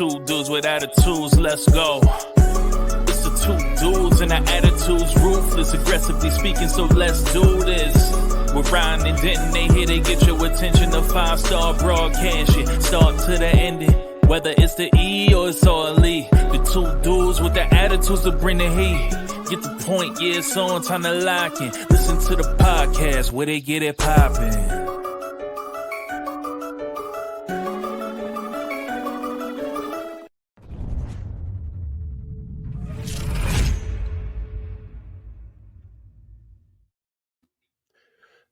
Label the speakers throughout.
Speaker 1: two dudes with attitudes, let's go. It's the two dudes and our attitudes, ruthless, aggressively speaking, so let's do this. We're Ryan and Denton, they here to get your attention. The 5-star broadcast, shit, start to the ending. Whether it's the E or it's all E, the two dudes with the attitudes that bring the heat. Get the point, yeah, it's on, time to lock in. Listen to the podcast where they get it poppin'.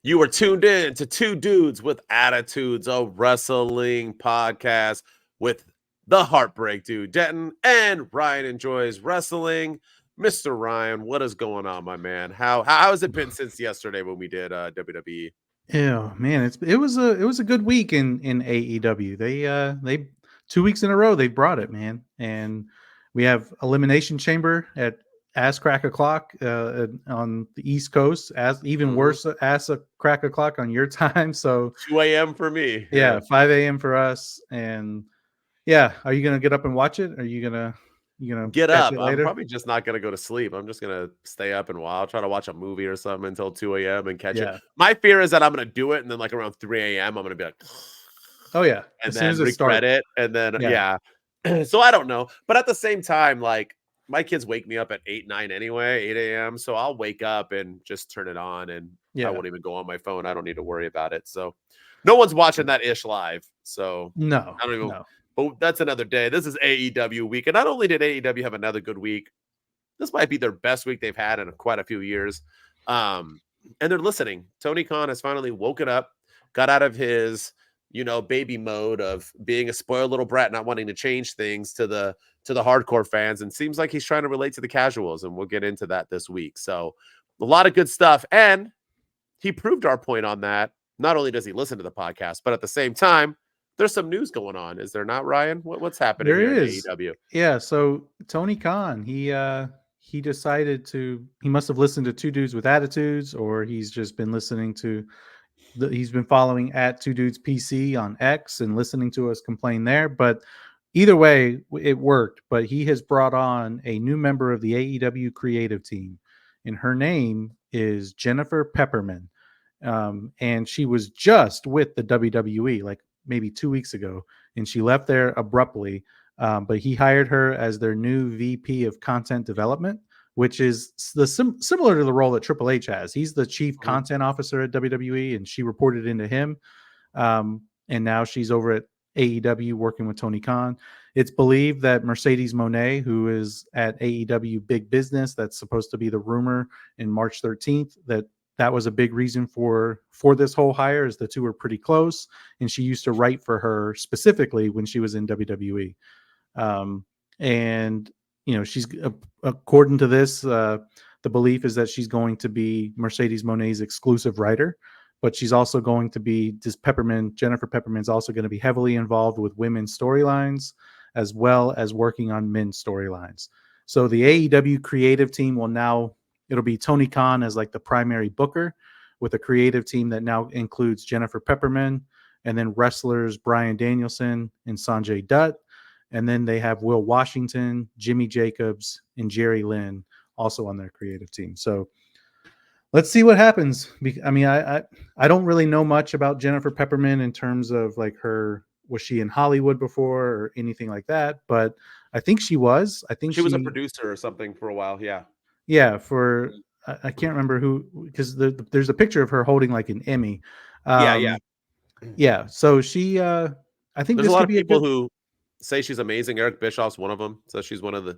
Speaker 2: You are tuned in to Two Dudes with Attitudes, a wrestling podcast with the Heartbreak Dude, Denton, and Ryan Enjoys Wrestling. Mr. Ryan, what is going on, my man? How has it been since yesterday when we did WWE?
Speaker 3: Yeah, man, it was a good week in AEW. They 2 weeks in a row they brought it, man. And we have Elimination Chamber at ass crack o'clock on the East Coast, as even worse ass crack o'clock on your time. So
Speaker 2: 2 a.m. for me.
Speaker 3: Yeah, 5 a.m. for us. And yeah, are you gonna get up and watch it? Are you gonna
Speaker 2: get up? I'm probably just not gonna go to sleep. I'm just gonna stay up and I'll try to watch a movie or something until 2 a.m. and catch it. My fear is that I'm gonna do it and then like around 3 a.m. I'm gonna be like,
Speaker 3: oh yeah,
Speaker 2: and then regret it, and then So I don't know, but at the same time, like my kids wake me up at 8, 9 anyway, 8 a.m. So I'll wake up and just turn it on, and I won't even go on my phone. I don't need to worry about it. So no one's watching that ish live. So
Speaker 3: no,
Speaker 2: I don't even. No. But that's another day. This is AEW week. And not only did AEW have another good week, this might be their best week they've had in quite a few years. And they're listening. Tony Khan has finally woken up, got out of his, baby mode of being a spoiled little brat, not wanting to change things to the hardcore fans. And seems like he's trying to relate to the casuals. And we'll get into that this week. So a lot of good stuff. And he proved our point on that. Not only does he listen to the podcast, but at the same time, there's some news going on, is there not, Ryan? What's happening here in AEW?
Speaker 3: Yeah, so Tony Khan, he decided he must have listened to Two Dudes with Attitudes, or he's just been listening to he's been following at Two Dudes PC on X and listening to us complain there. But either way, it worked. But he has brought on a new member of the AEW creative team, and her name is Jennifer Pepperman. And she was just with the WWE, like maybe 2 weeks ago, and she left there abruptly. But he hired her as their new VP of content development, which is similar to the role that Triple H has. He's the chief content officer at WWE, and she reported into him. And now she's over at AEW working with Tony Khan. It's believed that Mercedes Moné, who is at AEW Big Business, that's supposed to be the rumor in March 13th, that was a big reason for this whole hire, is the two are pretty close, and she used to write for her specifically when she was in WWE. And she's, according to this, the belief is that she's going to be Mercedes Moné's exclusive writer, but she's also going to be Jennifer Pepperman's also going to be heavily involved with women's storylines as well as working on men's storylines. So the AEW creative team it'll be Tony Khan as like the primary booker, with a creative team that now includes Jennifer Pepperman, and then wrestlers Bryan Danielson and Sanjay Dutt. And then they have Will Washington, Jimmy Jacobs, and Jerry Lynn also on their creative team. So let's see what happens. I mean, I don't really know much about Jennifer Pepperman in terms of like was she in Hollywood before or anything like that? But I think she was. I think
Speaker 2: she was a producer or something for a while. Yeah.
Speaker 3: Yeah, I can't remember who, because there's a picture of her holding like an Emmy. Yeah. So she, I think
Speaker 2: there's a lot of people who say she's amazing. Eric Bischoff's one of them. So she's one of the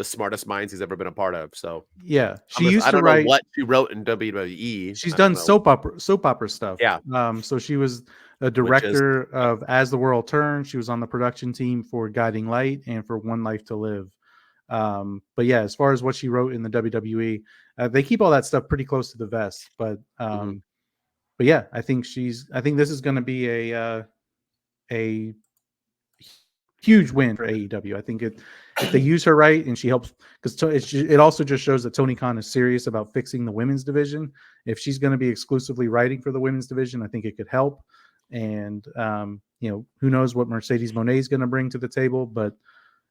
Speaker 2: smartest minds he's ever been a part of. So
Speaker 3: yeah,
Speaker 2: I don't know what she wrote in WWE.
Speaker 3: She's done soap opera stuff.
Speaker 2: Yeah.
Speaker 3: So she was a director of As the World Turns. She was on the production team for Guiding Light and for One Life to Live. But yeah, as far as what she wrote in the WWE, they keep all that stuff pretty close to the vest. But yeah, I think this is going to be a huge win for AEW. I think if they use her right and she helps, because it also just shows that Tony Khan is serious about fixing the women's division. If she's going to be exclusively writing for the women's division, I think it could help. And who knows what Mercedes Moné is going to bring to the table, but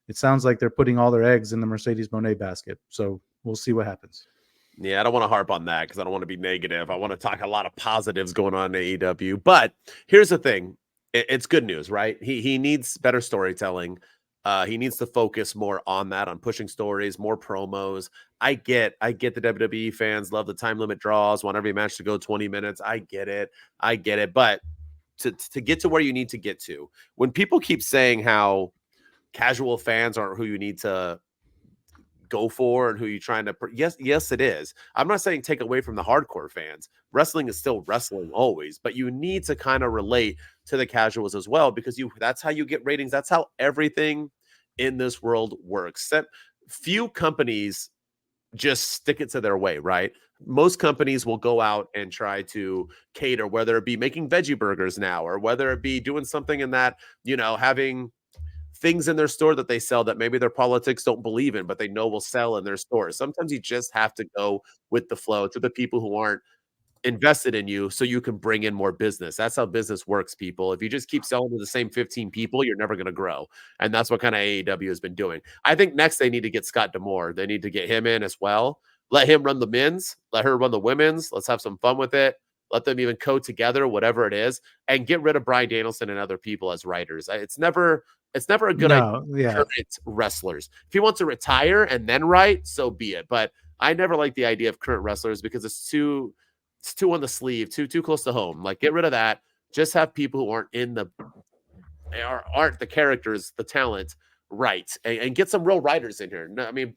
Speaker 3: it sounds like they're putting all their eggs in the Mercedes Moné basket. So we'll see what happens.
Speaker 2: Yeah, I don't want to harp on that because I don't want to be negative. I want to talk a lot of positives going on in AEW. But here's the thing. It's good news, right? He needs better storytelling. He needs to focus more on that, on pushing stories, more promos. I get the WWE fans love the time limit draws, want every match to go 20 minutes. I get it. But to get to where you need to get to, when people keep saying how casual fans aren't who you need to go for and who you're trying to yes it is. I'm not saying take away from the hardcore fans. Wrestling is still wrestling always, but you need to kind of relate to the casuals as well, because that's how you get ratings. That's how everything in this world works. Few companies just stick it to their way, right? Most companies will go out and try to cater, whether it be making veggie burgers now, or whether it be doing something in that, having things in their store that they sell that maybe their politics don't believe in, but they know will sell in their stores. Sometimes you just have to go with the flow to the people who aren't invested in you so you can bring in more business. That's how business works, people. If you just keep selling to the same 15 people, you're never going to grow. And that's what kind of AEW has been doing. I think next they need to get Scott D'Amore. They need to get him in as well. Let him run the men's, let her run the women's. Let's have some fun with it. Let them even code together, whatever it is, and get rid of Bryan Danielson and other people as writers. It's never a good idea.
Speaker 3: Yeah.
Speaker 2: Current wrestlers. If he wants to retire and then write, so be it. But I never like the idea of current wrestlers because it's too on the sleeve, too close to home. Like, get rid of that. Just have people who aren't the characters, the talent, right, and get some real writers in here. No, I mean,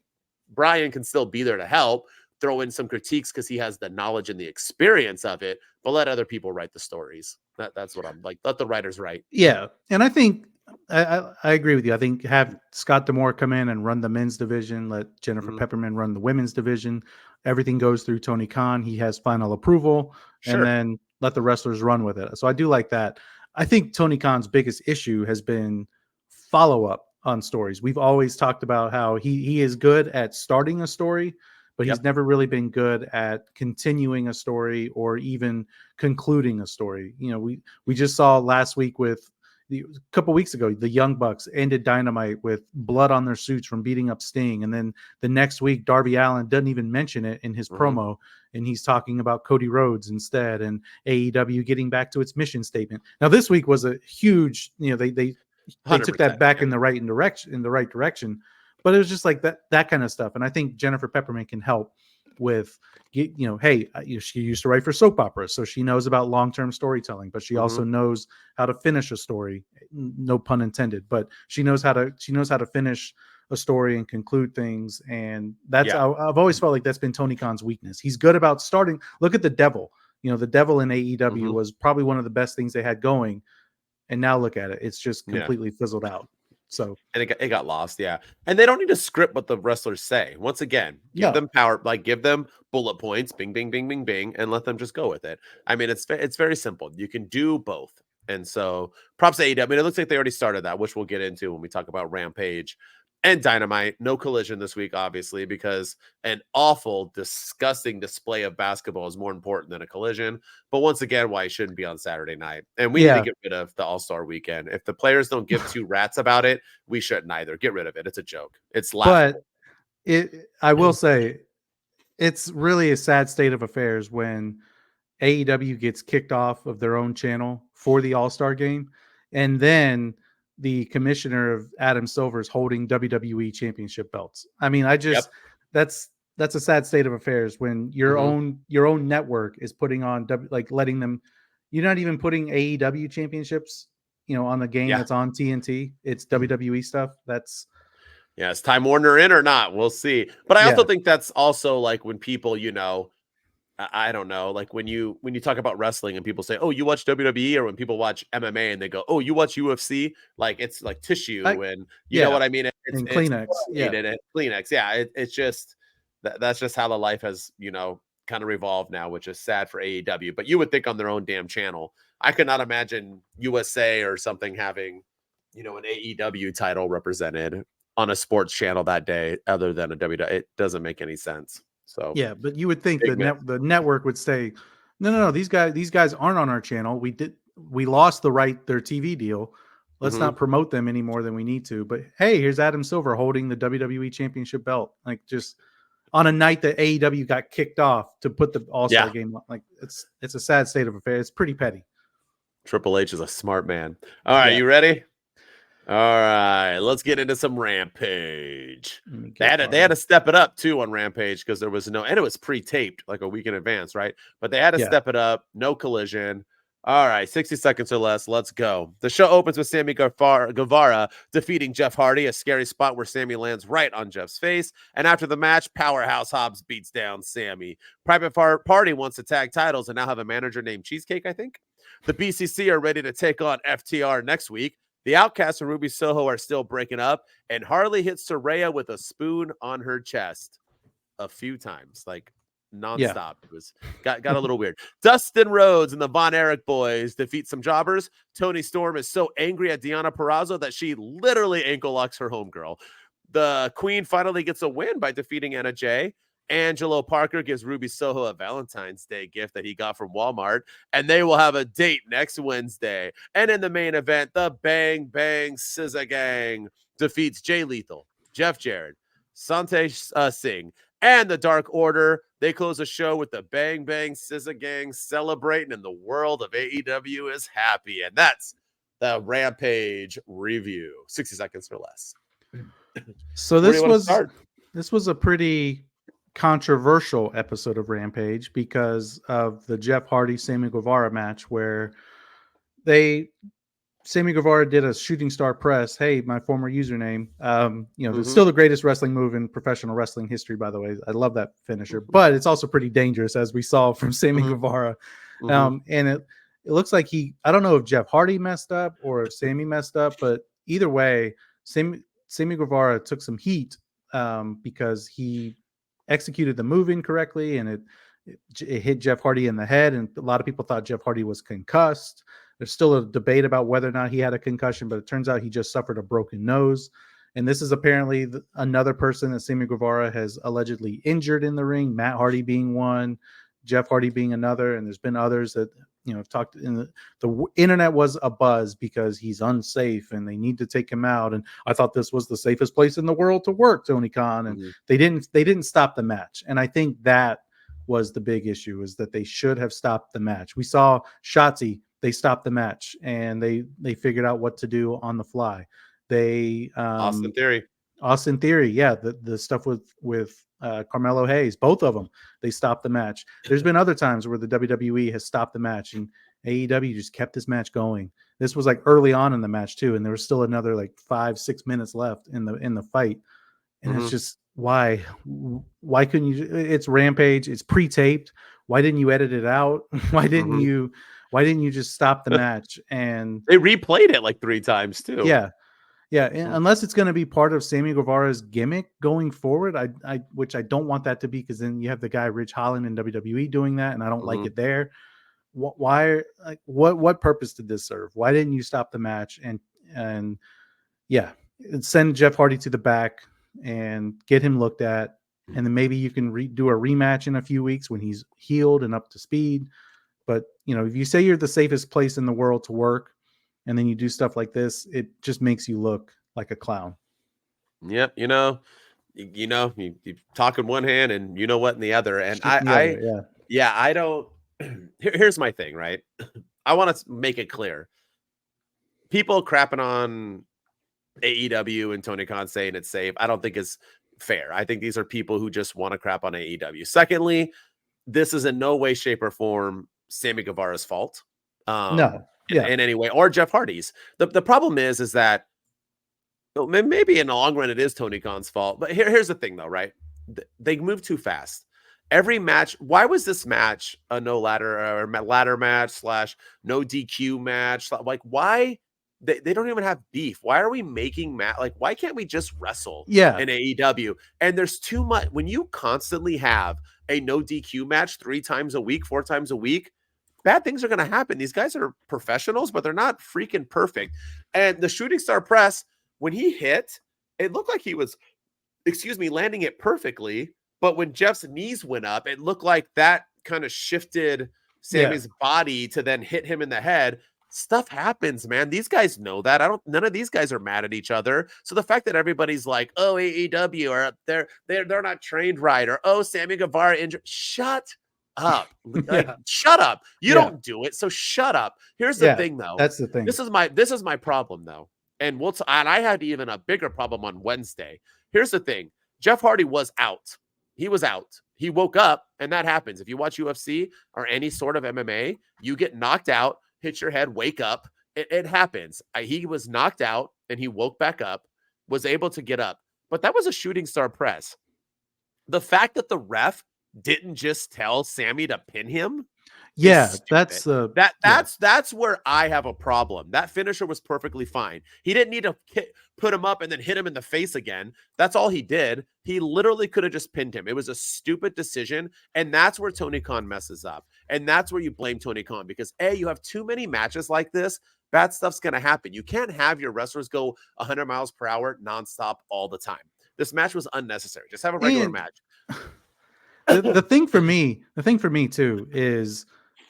Speaker 2: Brian can still be there to help, throw in some critiques because he has the knowledge and the experience of it, but let other people write the stories. That's what I'm like. Let the writers write.
Speaker 3: Yeah, and I think I agree with you. I think have Scott D'Amore come in and run the men's division. Let Jennifer Pepperman run the women's division. Everything goes through Tony Khan. He has final approval, and then let the wrestlers run with it. So I do like that. I think Tony Khan's biggest issue has been follow-up on stories. We've always talked about how he is good at starting a story, but he's never really been good at continuing a story or even concluding a story. We just saw last week a couple weeks ago, the Young Bucks ended Dynamite with blood on their suits from beating up Sting. And then the next week, Darby Allin doesn't even mention it in his promo. And he's talking about Cody Rhodes instead, and AEW getting back to its mission statement. Now, this week was a huge, they took that back in the right direction. But it was just like that kind of stuff. And I think Jennifer Pepperman can help with, she used to write for soap operas, so she knows about long-term storytelling, but she also knows how to finish a story. No pun intended, but she knows how to finish a story and conclude things. And that's I've always felt like that's been Tony Khan's weakness. He's good about starting. Look at the Devil. The Devil in AEW was probably one of the best things they had going. And now look at it. It's just completely fizzled out. So
Speaker 2: and it got lost, and they don't need to script what the wrestlers say. Once again, give them power, give them bullet points, bing, bing, bing, bing, bing, and let them just go with it. I mean, it's very simple. You can do both, and so props to AEW. I mean, it looks like they already started that, which we'll get into when we talk about Rampage and Dynamite. No collision this week, obviously, because an awful, disgusting display of basketball is more important than a collision. But once again, why it shouldn't be on Saturday night. And we need to get rid of the All-Star Weekend. If the players don't give two rats about it, we shouldn't either. Get rid of it. It's a joke. It's laughable.
Speaker 3: But I will say, it's really a sad state of affairs when AEW gets kicked off of their own channel for the All-Star game, and then the commissioner of Adam Silver's holding WWE championship belts. I mean, that's a sad state of affairs when your own network is putting on letting them. You're not even putting AEW championships, on the game that's on TNT. It's WWE stuff. That's
Speaker 2: is Time Warner in or not? We'll see. But I also think that's also like when people, I don't know, like when you talk about wrestling and people say, "Oh, you watch WWE," or when people watch MMA and they go, "Oh, you watch UFC," like it's like tissue and you know what I mean? It's
Speaker 3: Kleenex,
Speaker 2: Kleenex. It's just that's just how the life has kind of revolved now, which is sad for AEW. But you would think on their own damn channel, I could not imagine USA or something having an AEW title represented on a sports channel that day, other than a WWE. It doesn't make any sense. So
Speaker 3: but you would think the network would say, no, these guys aren't on our channel. We lost their TV deal. Let's not promote them any more than we need to. But hey, here's Adam Silver holding the WWE Championship belt. Like, just on a night that AEW got kicked off to put the All-Star game on. Like, it's a sad state of affairs. It's pretty petty.
Speaker 2: Triple H is a smart man. All right,
Speaker 3: Yeah.
Speaker 2: you ready? All right, let's get into some Rampage. They had to step it up too on Rampage because there was and it was pre-taped like a week in advance, right? But they had to step it up. No collision. All right, 60 seconds or less. Let's go. The show opens with Sammy Guevara defeating Jeff Hardy, a scary spot where Sammy lands right on Jeff's face. And after the match, Powerhouse Hobbs beats down Sammy. Private Party wants to tag titles and now have a manager named Cheesecake, I think. The BCC are ready to take on FTR next week. The Outcasts and Ruby Soho are still breaking up, and Harley hits Saraya with a spoon on her chest a few times, like nonstop. It was got a little weird. Dustin Rhodes and the Von Erich boys defeat some jobbers. Toni Storm is so angry at Deonna Purrazzo that she literally ankle locks her homegirl. The Queen finally gets a win by defeating Anna Jay. Angelo Parker gives Ruby Soho a Valentine's Day gift that he got from Walmart, and they will have a date next Wednesday. And in the main event, the Bang Bang SZA Gang defeats Jay Lethal, Jeff Jarrett, Sante Singh, and the Dark Order. They close the show with the Bang Bang SZA Gang celebrating, and the world of AEW is happy. And that's the Rampage review. 60 seconds or less.
Speaker 3: So this was a pretty controversial episode of Rampage because of the Jeff Hardy Sammy Guevara match where Sammy Guevara did a shooting star press. Hey, my former username. It's still the greatest wrestling move in professional wrestling history, by the way. I love that finisher, but it's also pretty dangerous, as we saw from Sammy Guevara. And it looks like I don't know if Jeff Hardy messed up or if Sammy messed up, but either way, Sammy Guevara took some heat because he executed the move incorrectly, and it hit Jeff Hardy in the head, and a lot of people thought Jeff Hardy was concussed. There's still a debate about whether or not he had a concussion, but it turns out he just suffered a broken nose. And this is apparently another person that Sammy Guevara has allegedly injured in the ring, Matt Hardy being one, Jeff Hardy being another, and there's been others that have talked in the internet was abuzz because he's unsafe and they need to take him out. And I thought this was the safest place in the world to work, Tony Khan. And they didn't stop the match. And I think that was the big issue, is that they should have stopped the match. We saw Shotzi, they stopped the match and they figured out what to do on the fly. Austin Theory. Yeah. The stuff with Carmelo Hayes, both of them, they stopped the match. There's been other times where the WWE has stopped the match and AEW just kept this match going. This was like early on in the match too, and there was still another like 5-6 minutes left in the fight. And it's just, why couldn't you? It's Rampage, it's pre-taped. Why didn't you edit it out? Why didn't you just stop the match? And
Speaker 2: they replayed it like 3 times too.
Speaker 3: Yeah, unless it's going to be part of Sammy Guevara's gimmick going forward, which I don't want that to be, because then you have the guy Rich Holland in WWE doing that, and I don't like it there. Why? Like, what purpose did this serve? Why didn't you stop the match and send Jeff Hardy to the back and get him looked at, and then maybe you can do a rematch in a few weeks when he's healed and up to speed. But if you say you're the safest place in the world to work, and then you do stuff like this, it just makes you look like a clown.
Speaker 2: Yep. You talk in one hand and you know what in the other. And I don't, here's my thing, right? I want to make it clear. People crapping on AEW and Tony Khan saying it's safe, I don't think is fair. I think these are people who just want to crap on AEW. Secondly, this is in no way, shape, or form Sammy Guevara's fault.
Speaker 3: No.
Speaker 2: In any way, or Jeff Hardy's. The problem is that maybe in the long run it is Tony Khan's fault. But here's the thing, though, right? They move too fast. Every match. Why was this match a no ladder or ladder match / no DQ match? Like, why? They don't even have beef. Why are we making why can't we just wrestle in AEW? And there's too much. When you constantly have a no DQ match 3 times a week, 4 times a week, bad things are going to happen. These guys are professionals, but they're not freaking perfect. And the shooting star press, when he hit, it looked like he was, landing it perfectly. But when Jeff's knees went up, it looked like that kind of shifted Sammy's body to then hit him in the head. Stuff happens, man. These guys know that. None of these guys are mad at each other. So the fact that everybody's like, "Oh, AEW," or they're not trained right, or "Oh, Sammy Guevara injured." Shut up. Like,
Speaker 3: Yeah.
Speaker 2: shut up. You
Speaker 3: Yeah.
Speaker 2: don't do it. So shut up. Here's the
Speaker 3: Yeah.
Speaker 2: thing though.
Speaker 3: That's the thing.
Speaker 2: This is my problem though. And and I had even a bigger problem on Wednesday. Here's the thing. Jeff Hardy was out. He was out. He woke up, and that happens. If you watch UFC or any sort of MMA, you get knocked out, hit your head, wake up. It happens. He was knocked out, and he woke back up, was able to get up. But that was a shooting star press. The fact that the ref didn't just tell Sammy to pin him.
Speaker 3: Yeah,
Speaker 2: That's where I have a problem. That finisher was perfectly fine. He didn't need to put him up and then hit him in the face again. That's all he did. He literally could have just pinned him. It was a stupid decision, and that's where Tony Khan messes up. And that's where you blame Tony Khan because you have too many matches like this. Bad stuff's going to happen. You can't have your wrestlers go 100 miles per hour nonstop all the time. This match was unnecessary. Just have a regular match.
Speaker 3: The thing for me too is,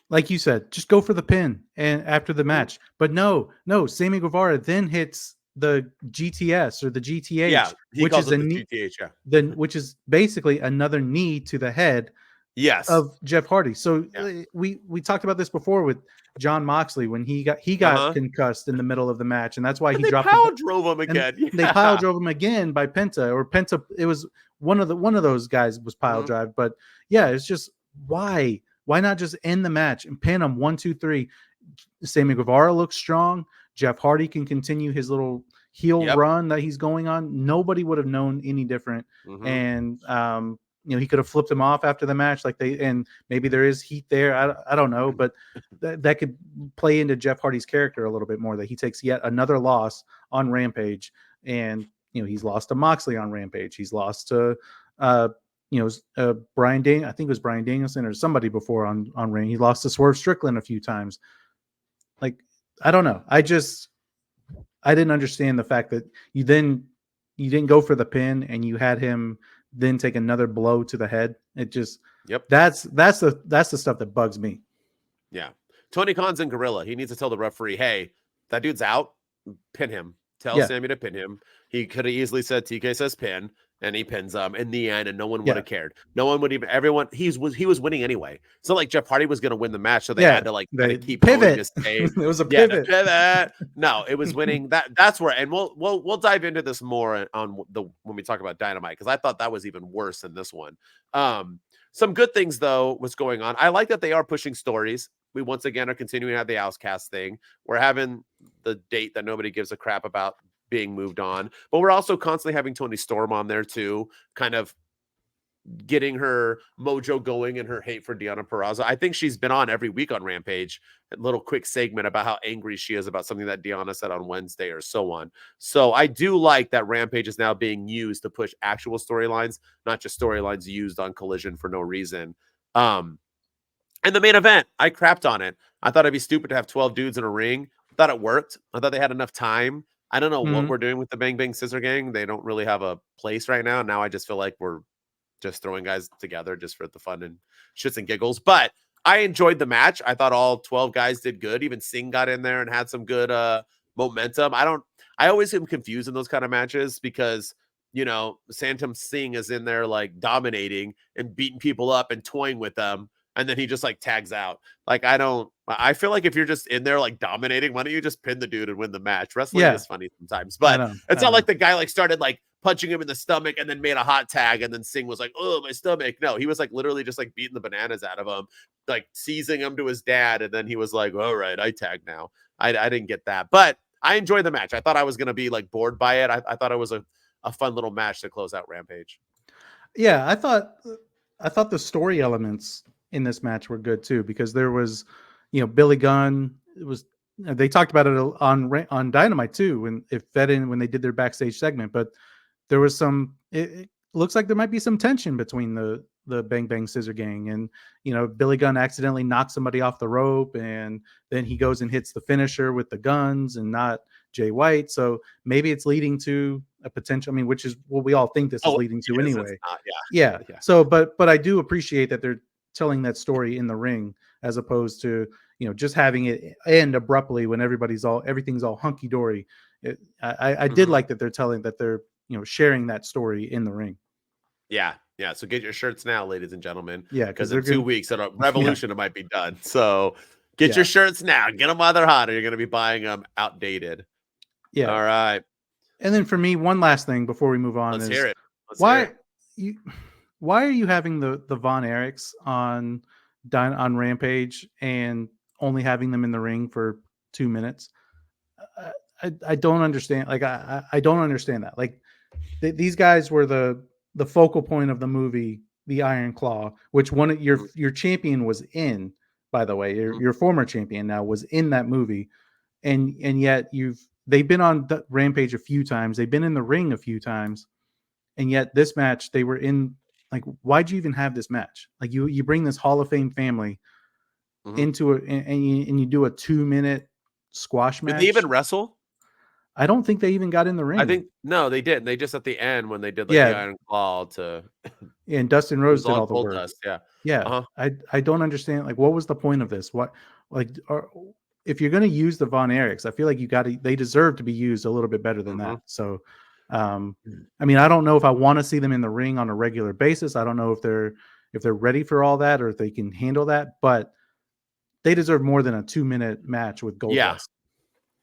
Speaker 3: like you said, just go for the pin and after the match. But no, Sammy Guevara then hits the GTS or the GTH, which is a knee, GTH, which is basically another knee to the head.
Speaker 2: Yes.
Speaker 3: Of Jeff Hardy. So we talked about this before with John Moxley when he got concussed in the middle of the match, and that's why he dropped.
Speaker 2: Pile drove him again.
Speaker 3: They pile drove him again by Penta. It was one of those guys was pile drive. But yeah, it's just why not just end the match and pin him 1, 2, 3. Sammy Guevara looks strong. Jeff Hardy can continue his little heel run that he's going on. Nobody would have known any different, and he could have flipped him off after the match, and maybe there is heat there. I don't know, but that could play into Jeff Hardy's character a little bit more, that he takes yet another loss on Rampage, and he's lost to Moxley on Rampage. He's lost to Brian Danielson. I think it was Brian Danielson or somebody before on Rain. He lost to Swerve Strickland a few times. Like, I don't know. I didn't understand the fact that you didn't go for the pin and you had him then take another blow to the head. It just that's the stuff that bugs me.
Speaker 2: Yeah. Tony Khan's in Gorilla. He needs to tell the referee, hey, that dude's out. Pin him. Tell Sammy to pin him. He could have easily said TK says pin, and he pins him in the end, and no one would have cared. No one would even. Everyone. He was winning anyway. It's not like Jeff Hardy was going to win the match, so they had to keep
Speaker 3: pivot. It was a pivot.
Speaker 2: Pivot. No, it was winning. That's where, and we'll dive into this more on when we talk about Dynamite, because I thought that was even worse than this one. Some good things though was going on. I like that they are pushing stories. We once again are continuing to have the Outcast thing. We're having the date that nobody gives a crap about being moved on, but we're also constantly having Toni Storm on there too, kind of getting her mojo going and her hate for Deonna Purrazzo. I think she's been on every week on Rampage, a little quick segment about how angry she is about something that Deonna said on Wednesday or so on. So I do like that Rampage is now being used to push actual storylines, not just storylines used on Collision for no reason. And the main event, I crapped on it. I thought it'd be stupid to have 12 dudes in a ring. I thought it worked. I thought they had enough time. I don't know what we're doing with the Bang Bang Scissor Gang. They don't really have a place right now. Now I just feel like we're just throwing guys together just for the fun and shits and giggles. But I enjoyed the match. I thought all 12 guys did good. Even Singh got in there and had some good momentum. I always am confused in those kind of matches because, Santam Singh is in there like dominating and beating people up and toying with them. And then he just like tags out. Like, I feel like if you're just in there like dominating, why don't you just pin the dude and win the match? Wrestling is funny sometimes, but it's not like the guy like started like punching him in the stomach and then made a hot tag. And then Singh was like, oh, my stomach. No, he was like literally just like beating the bananas out of him, like seizing him to his dad. And then he was like, all right, I tag now. I didn't get that, but I enjoyed the match. I thought I was going to be like bored by it. I thought it was a fun little match to close out Rampage.
Speaker 3: Yeah. I thought the story elements in this match were good too, because there was, Billy Gunn. They talked about it on Dynamite too, when it fed in when they did their backstage segment. But there was it looks like there might be some tension between the Bang Bang Scissor Gang, and Billy Gunn accidentally knocks somebody off the rope, and then he goes and hits the finisher with the guns and not Jay White. So maybe it's leading to a potential. I mean, which is what we all think this is leading to anyway.
Speaker 2: Not,
Speaker 3: yeah. So, but I do appreciate that they're telling that story in the ring. as opposed to, just having it end abruptly when everything's all hunky dory. I did like that they're sharing that story in the ring.
Speaker 2: Yeah. So get your shirts now, ladies and gentlemen.
Speaker 3: Yeah,
Speaker 2: because in 2 weeks at a Revolution, it might be done. So get your shirts now. Get them while they're hot, or you're going to be buying them outdated.
Speaker 3: Yeah.
Speaker 2: All right.
Speaker 3: And then for me, one last thing before we move on
Speaker 2: Let's
Speaker 3: is
Speaker 2: hear it.
Speaker 3: why are you having the Von Erichs on Rampage and only having them in the ring for 2 minutes? I don't understand. Like I don't understand that. Like these guys were the focal point of the movie, The Iron Claw, which your champion was in, by the way, your former champion now was in that movie, and yet they've been on the Rampage a few times, they've been in the ring a few times, and yet this match they were in. Like, why'd you even have this match? Like you bring this Hall of Fame family into it, and you do a 2-minute squash match.
Speaker 2: Did they even wrestle?
Speaker 3: I don't think they even got in the ring.
Speaker 2: I think no, they didn't. They just at the end when they did the Iron Claw to.
Speaker 3: Yeah, and Dustin Rhodes did all the work.
Speaker 2: Dust, yeah.
Speaker 3: Yeah. I don't understand. Like, what was the point of this? What, like, if you're going to use the Von Erichs, I feel like they deserve to be used a little bit better than that. So, I mean, I don't know if I want to see them in the ring on a regular basis. I don't know if they're ready for all that or if they can handle that, but they deserve more than a 2-minute match with Goldust.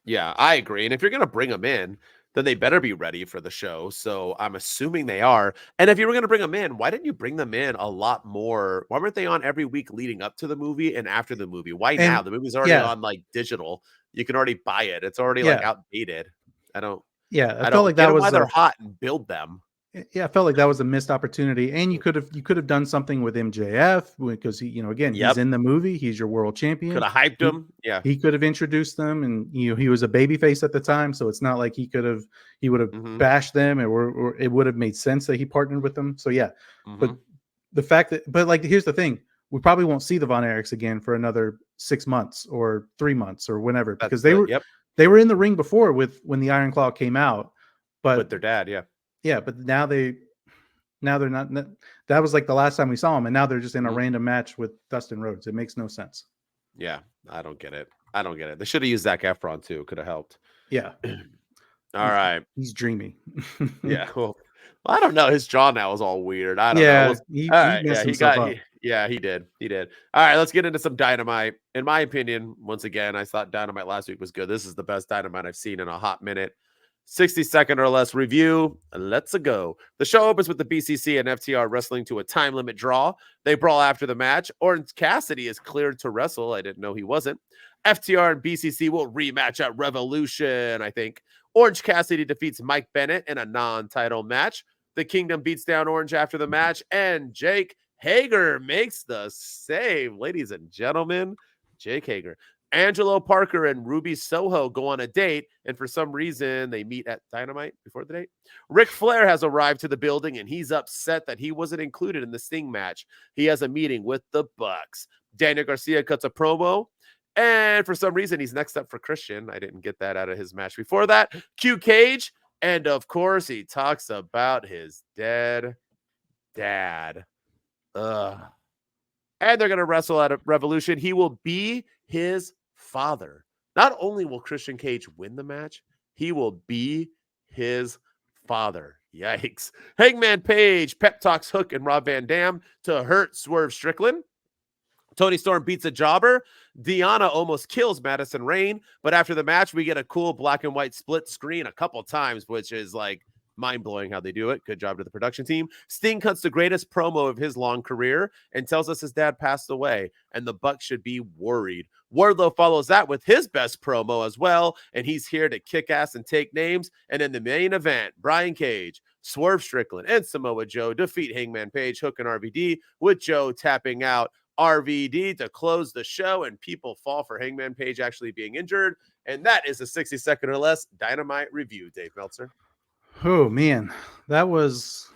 Speaker 2: Yeah, I agree. And if you're going to bring them in, then they better be ready for the show. So I'm assuming they are. And if you were going to bring them in, why didn't you bring them in a lot more? Why weren't they on every week leading up to the movie and after the movie? Why now? The movie's already on like digital. You can already buy it. It's already like outdated. I felt like that was they're hot and build them.
Speaker 3: Yeah, I felt like that was a missed opportunity, and you could have done something with MJF because he, he's in the movie, he's your world champion.
Speaker 2: Could have hyped him. Yeah,
Speaker 3: he could have introduced them, and he was a babyface at the time, so it's not like he would have bashed them, or it would have made sense that he partnered with them. So yeah, but the fact that, here's the thing: we probably won't see the Von Erichs again for another 6 months or 3 months or whenever, because they were in the ring before when the Iron Claw came out, but
Speaker 2: with their dad,
Speaker 3: Yeah, but now they're not. That was like the last time we saw them, and now they're just in a random match with Dustin Rhodes. It makes no sense.
Speaker 2: Yeah, I don't get it. They should have used Zac Efron too. Could have helped.
Speaker 3: Yeah.
Speaker 2: All right.
Speaker 3: He's dreamy.
Speaker 2: Yeah. Well, I don't know. His jaw now is all weird. I don't know.
Speaker 3: He messed himself up.
Speaker 2: He did. All right, let's get into some Dynamite. In my opinion, once again, I thought Dynamite last week was good. This is the best Dynamite I've seen in a hot minute. 60-second or less review. Let's go. The show opens with the BCC and FTR wrestling to a time limit draw. They brawl after the match. Orange Cassidy is cleared to wrestle. I didn't know he wasn't. FTR and BCC will rematch at Revolution, I think. Orange Cassidy defeats Mike Bennett in a non-title match. The Kingdom beats down Orange after the match, and Jake Hager makes the save. Ladies and gentlemen, Jake Hager. Angelo Parker and Ruby Soho go on a date, and for some reason, they meet at Dynamite before the date. Ric Flair has arrived to the building, and he's upset that he wasn't included in the Sting match. He has a meeting with the Bucks. Daniel Garcia cuts a promo, and for some reason, he's next up for Christian. I didn't get that out of his match before that. Q Cage, and of course, he talks about his dead dad. And they're going to wrestle at a Revolution. He will be his father. Not only will Christian Cage win the match, he will be his father. Yikes. Hangman Page pep talks Hook and Rob Van Dam to hurt Swerve Strickland. Tony Storm beats a jobber. Deanna almost kills Madison Rayne, but after the match, we get a cool black and white split screen a couple times, which is like mind-blowing how they do it. Good job to the production team. Sting cuts the greatest promo of his long career and tells us his dad passed away, and the Bucks should be worried. Wardlow follows that with his best promo as well, and he's here to kick ass and take names. And in the main event, Brian Cage, Swerve Strickland, and Samoa Joe defeat Hangman Page, Hook, and RVD, with Joe tapping out RVD to close the show, and people fall for Hangman Page actually being injured. And that is a 60-second or less Dynamite review, Dave Meltzer.
Speaker 3: Oh man, that was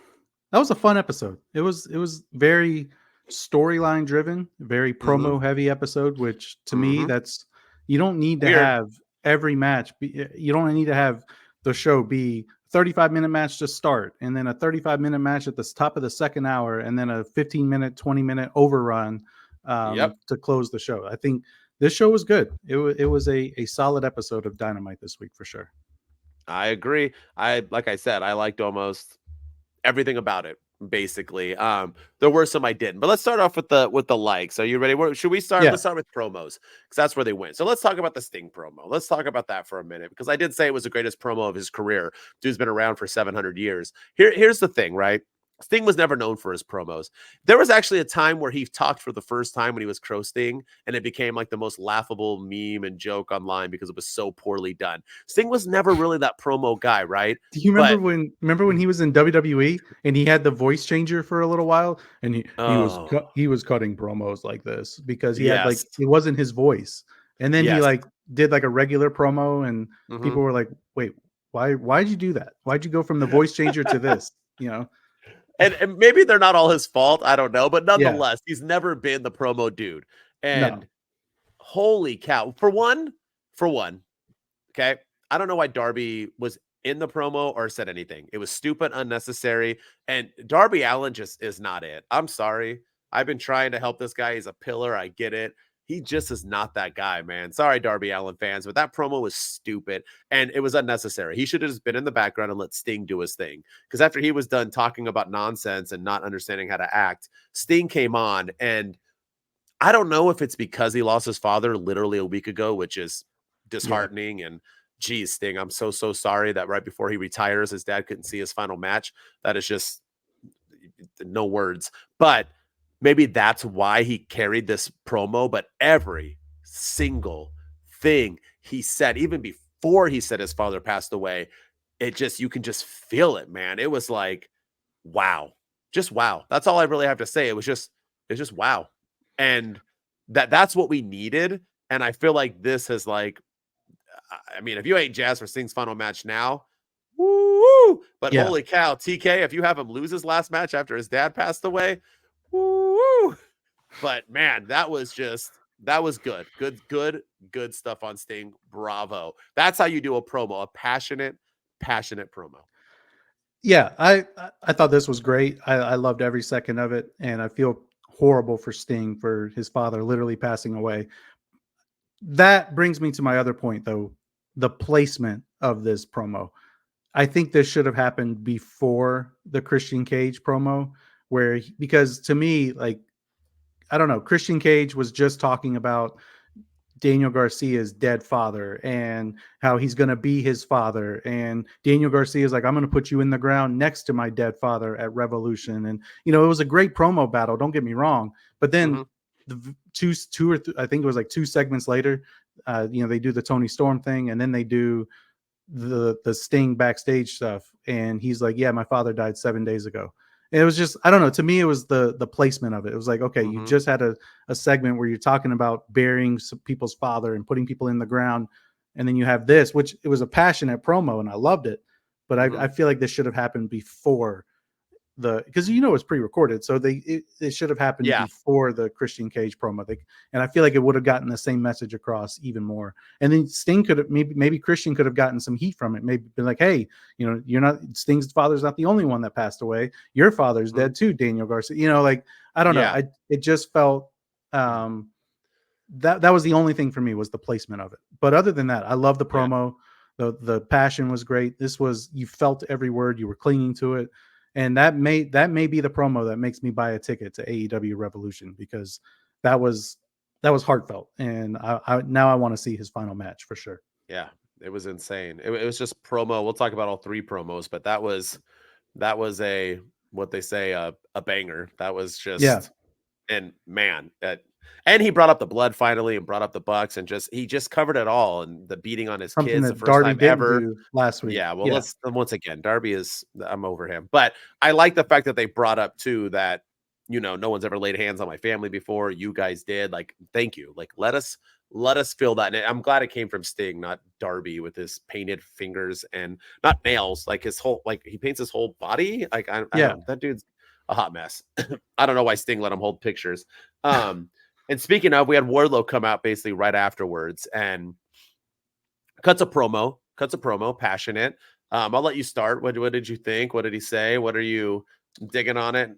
Speaker 3: a fun episode. It was very storyline driven, very promo heavy episode, which to me, that's, you don't need to have every match you don't need to have the show be 35-minute match to start, and then a 35-minute match at the top of the second hour, and then a 15-minute, 20-minute overrun.
Speaker 2: Yep.
Speaker 3: to close the show. I think this show was good. It was a solid episode of Dynamite this week for sure.
Speaker 2: I agree. Like I said, I liked almost everything about it. Basically, there were some I didn't, but let's start off with the likes. Are you ready? Should we start?
Speaker 3: Yeah.
Speaker 2: Let's start with promos because that's where they went. So let's talk about the Sting promo. Let's talk about that for a minute because I did say it was the greatest promo of his career. Dude's been around for 700 years. Here's the thing, right? Sting was never known for his promos. There was actually a time where he talked for the first time when he was Crow Sting, and it became like the most laughable meme and joke online because it was so poorly done. Sting was never really that promo guy, right?
Speaker 3: Do you remember when he was in WWE and he had the voice changer for a little while, and he was cutting promos like this because he had like, it wasn't his voice, and then he like did like a regular promo, and people were like, wait, why'd you do that? Why'd you go from the voice changer to this? You know.
Speaker 2: And maybe they're not all his fault. I don't know. But nonetheless, he's never been the promo dude. And holy cow. For one, okay, I don't know why Darby was in the promo or said anything. It was stupid, unnecessary. And Darby Allin just is not it. I'm sorry. I've been trying to help this guy. He's a pillar. I get it. He just is not that guy, man. Sorry, Darby Allin fans, but that promo was stupid and it was unnecessary. He should have just been in the background and let Sting do his thing. Because after he was done talking about nonsense and not understanding how to act, Sting came on, and I don't know if it's because he lost his father literally a week ago, which is disheartening. And geez, Sting, I'm so sorry that right before he retires, his dad couldn't see his final match. That is just no words. But maybe that's why he carried this promo, but every single thing he said, even before he said his father passed away, you can just feel it, man. It was like, wow, just wow. That's all I really have to say. It's just wow. And that's what we needed. And I feel like this has like, I mean, if you ain't jazzed for Sting's final match now, woo! But holy cow, TK, if you have him lose his last match after his dad passed away, woo! But man, that was good. Good stuff on Sting. Bravo. That's how you do a promo, a passionate promo.
Speaker 3: Yeah, I thought this was great. I loved every second of it, and I feel horrible for Sting for his father literally passing away. That brings me to my other point, though, the placement of this promo. I think this should have happened before the Christian Cage promo, because to me, like, I don't know, Christian Cage was just talking about Daniel Garcia's dead father and how he's going to be his father. And Daniel Garcia is like, I'm going to put you in the ground next to my dead father at Revolution. And, you know, it was a great promo battle. Don't get me wrong. But then I think it was like 2 segments later, you know, they do the Tony Storm thing, and then they do the Sting backstage stuff. And he's like, yeah, my father died 7 days ago. And it was just, I don't know. To me, it was the placement of it. It was like, okay, you just had a segment where you're talking about burying some people's father and putting people in the ground. And then you have this, which it was a passionate promo and I loved it. But I feel like this should have happened before because you know it's pre-recorded, so it should have happened before the Christian Cage promo. And I feel like it would have gotten the same message across even more. And then Sting could have maybe Christian could have gotten some heat from it. Maybe been like, hey, you know, Sting's father's not the only one that passed away. Your father's dead too, Daniel Garcia. You know, like I don't know. It just felt that was the only thing for me was the placement of it. But other than that, I love the promo. The passion was great. This was, you felt every word, you were clinging to it. And that may be the promo that makes me buy a ticket to AEW Revolution, because that was heartfelt, and I want to see his final match for sure.
Speaker 2: Yeah, it was insane. It was just promo. We'll talk about all 3 promos, but that was a, what they say, a banger. That was just and man, and he brought up the blood finally, and brought up the Bucks, and he just covered it all, and the beating on his kids the first
Speaker 3: Darby
Speaker 2: time ever
Speaker 3: last week.
Speaker 2: Yeah, well, let's once again, Darby I'm over him, but I like the fact that they brought up too that, you know, no one's ever laid hands on my family before. You guys did. Like, thank you. Like, let us feel that. And I'm glad it came from Sting, not Darby with his painted fingers and not nails. Like his whole, like he paints his whole body. Like I don't, that dude's a hot mess. I don't know why Sting let him hold pictures. And speaking of, we had Wardlow come out basically right afterwards and cuts a promo, passionate. I'll let you start. What did you think? What did he say? What are you digging on it?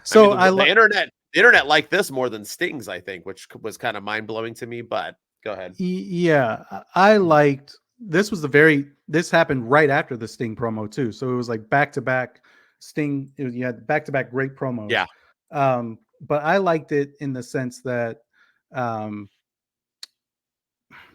Speaker 3: So
Speaker 2: the internet The internet liked this more than Sting's, I think, which was kind of mind blowing to me. But go ahead.
Speaker 3: Yeah, I liked this. This happened right after the Sting promo too, so it was like back to back Sting. You had back to back great promos.
Speaker 2: Yeah.
Speaker 3: But I liked it in the sense that um,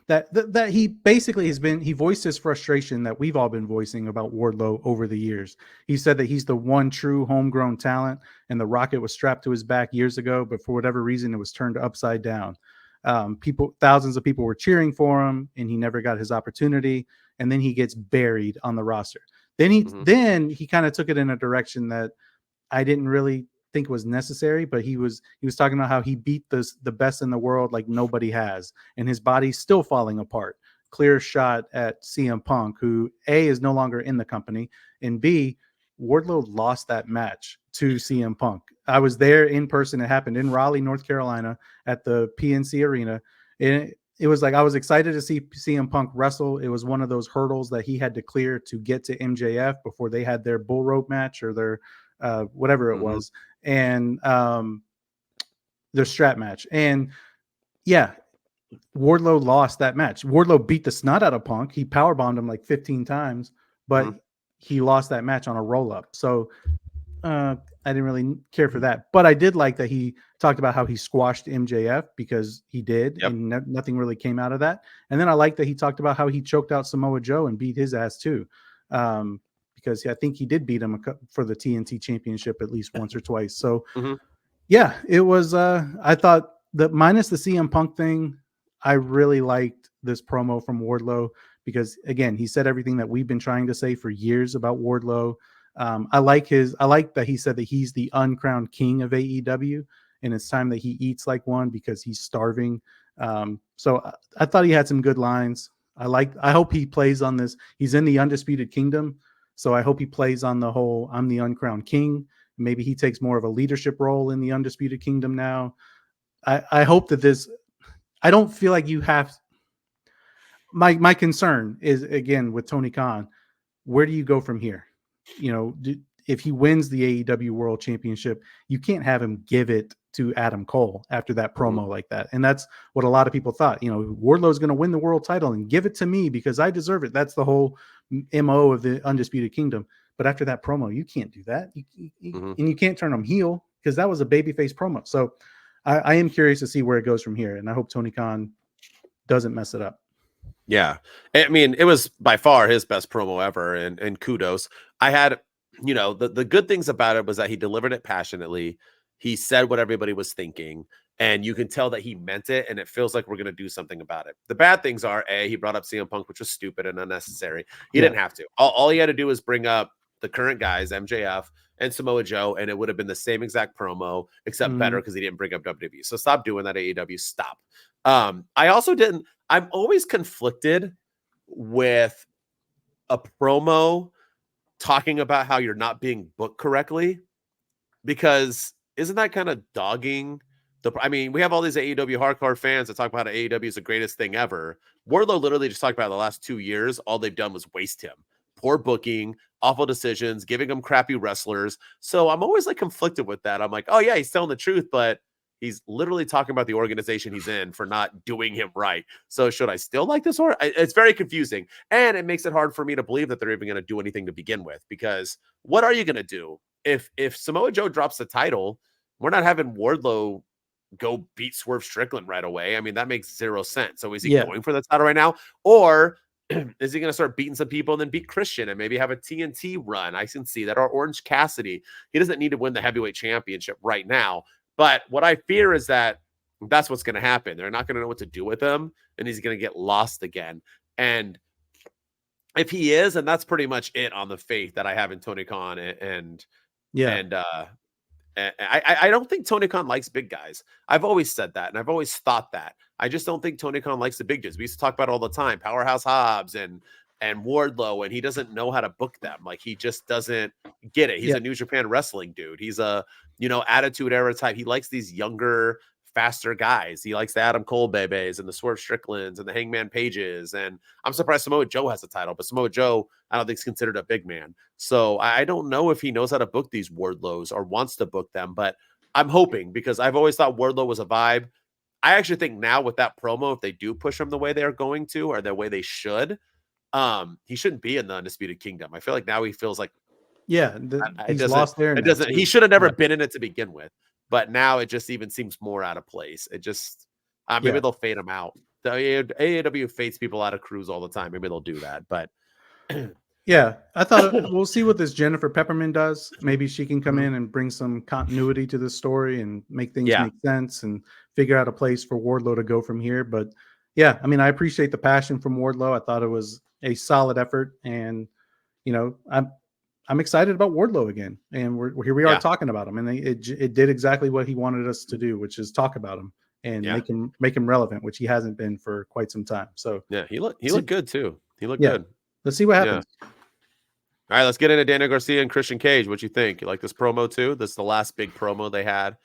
Speaker 3: that he basically he voiced his frustration that we've all been voicing about Wardlow over the years. He said that he's the one true homegrown talent, and the rocket was strapped to his back years ago, but for whatever reason, it was turned upside down. Thousands of people were cheering for him, and he never got his opportunity. And then he gets buried on the roster. Then he kind of took it in a direction that I didn't really think was necessary, but he was talking about how he beat the best in the world like nobody has, and his body's still falling apart. Clear shot at CM Punk, who A, is no longer in the company, and B, Wardlow lost that match to CM Punk. I was there in person. It happened in Raleigh, North Carolina at the PNC Arena. And it was like, I was excited to see CM Punk wrestle. It was one of those hurdles that he had to clear to get to MJF before they had their bull rope match or their whatever it was. And their strap match. And yeah, Wardlow lost that match. Wardlow beat the snot out of Punk. He powerbombed him like 15 times, but he lost that match on a roll up. So I didn't really care for that, but I did like that he talked about how he squashed MJF because he did, and nothing really came out of that. And then I like that he talked about how he choked out Samoa Joe and beat his ass too. Because I think he did beat him for the TNT championship at least once or twice. So yeah, it was, I thought that minus the CM Punk thing, I really liked this promo from Wardlow because again, he said everything that we've been trying to say for years about Wardlow. I like that he said that he's the uncrowned king of AEW and it's time that he eats like one because he's starving. So I thought he had some good lines. I hope he plays on this. He's in the Undisputed Kingdom. So I hope he plays on the whole, I'm the uncrowned king. Maybe he takes more of a leadership role in the Undisputed Kingdom now. I hope that I don't feel like you have, my concern is again with Tony Khan, where do you go from here? You know, if he wins the AEW World Championship, you can't have him give it to Adam Cole after that promo like that. And that's what a lot of people thought. You know, Wardlow's going to win the world title and give it to me because I deserve it. That's the whole MO of the Undisputed Kingdom. But after that promo, you can't do that. And you can't turn him heel because that was a babyface promo. So I am curious to see where it goes from here. And I hope Tony Khan doesn't mess it up.
Speaker 2: Yeah. I mean, it was by far his best promo ever. And kudos. I had, you know, the good things about it was that he delivered it passionately. He said what everybody was thinking. And you can tell that he meant it. And it feels like we're going to do something about it. The bad things are, he brought up CM Punk, which was stupid and unnecessary. He didn't have to. All he had to do was bring up the current guys, MJF and Samoa Joe, and it would have been the same exact promo, except better because he didn't bring up WWE. So stop doing that, AEW. Stop. I'm always conflicted with a promo talking about how you're not being booked correctly, because isn't that kind of dogging I mean, we have all these AEW hardcore fans that talk about how AEW is the greatest thing ever. Wardlow literally just talked about the last 2 years. All they've done was waste him. Poor booking, awful decisions, giving him crappy wrestlers. So I'm always like conflicted with that. I'm like, oh yeah, he's telling the truth, but he's literally talking about the organization he's in for not doing him right. So should I still like this? Or it's very confusing. And it makes it hard for me to believe that they're even going to do anything to begin with, because what are you going to do? If Samoa Joe drops the title, we're not having Wardlow go beat Swerve Strickland right away. I mean, that makes zero sense. So is he going for the title right now? Or is he going to start beating some people and then beat Christian and maybe have a TNT run? I can see that. Or Orange Cassidy. He doesn't need to win the heavyweight championship right now. But what I fear is that that's what's going to happen. They're not going to know what to do with him, and he's going to get lost again. And if he is, and that's pretty much it on the faith that I have in Tony Khan. I don't think Tony Khan likes big guys. I've always said that, and I've always thought that. I just don't think Tony Khan likes the big dudes. We used to talk about it all the time, Powerhouse Hobbs and Wardlow, and he doesn't know how to book them. Like, he just doesn't get it. He's a New Japan Wrestling dude. He's a, Attitude Era type. He likes these younger, faster guys. He likes the Adam Cole Bebes and the Swerve Stricklands and the Hangman Pages. And I'm surprised Samoa Joe has a title, but Samoa Joe, I don't think is considered a big man. So I don't know if he knows how to book these Wardlows or wants to book them, but I'm hoping, because I've always thought Wardlow was a vibe. I actually think now with that promo, if they do push him the way they're going to, or the way they should, he shouldn't be in the Undisputed Kingdom. I feel like now he feels like
Speaker 3: Yeah,
Speaker 2: it
Speaker 3: he's
Speaker 2: doesn't.
Speaker 3: lost there
Speaker 2: It
Speaker 3: now
Speaker 2: doesn't. He
Speaker 3: too.
Speaker 2: should have never
Speaker 3: Yeah.
Speaker 2: been in it to begin with. But now it just even seems more out of place. It just maybe
Speaker 3: Yeah.
Speaker 2: they'll fade him out. The AEW fades people out of crews all the time. Maybe they'll do that. But
Speaker 3: Yeah, I thought we'll see what this Jennifer Pepperman does. Maybe she can come
Speaker 2: Mhm.
Speaker 3: in and bring some continuity to the story and make things
Speaker 2: Yeah.
Speaker 3: make sense and figure out a place for Wardlow to go from here. But yeah, I mean, I appreciate the passion from Wardlow. I thought it was a solid effort, and you know, I'm excited about Wardlow again, and here we are
Speaker 2: Yeah.
Speaker 3: talking about him, and it did exactly what he wanted us to do, which is talk about him and
Speaker 2: Yeah.
Speaker 3: make him relevant, which he hasn't been for quite some time. So
Speaker 2: Yeah, he looked good too. He looked
Speaker 3: yeah,
Speaker 2: good.
Speaker 3: let's see what
Speaker 2: Yeah.
Speaker 3: happens.
Speaker 2: All right, let's get into Daniel Garcia and Christian Cage. What you think? You like this promo too? This is the last big promo they had.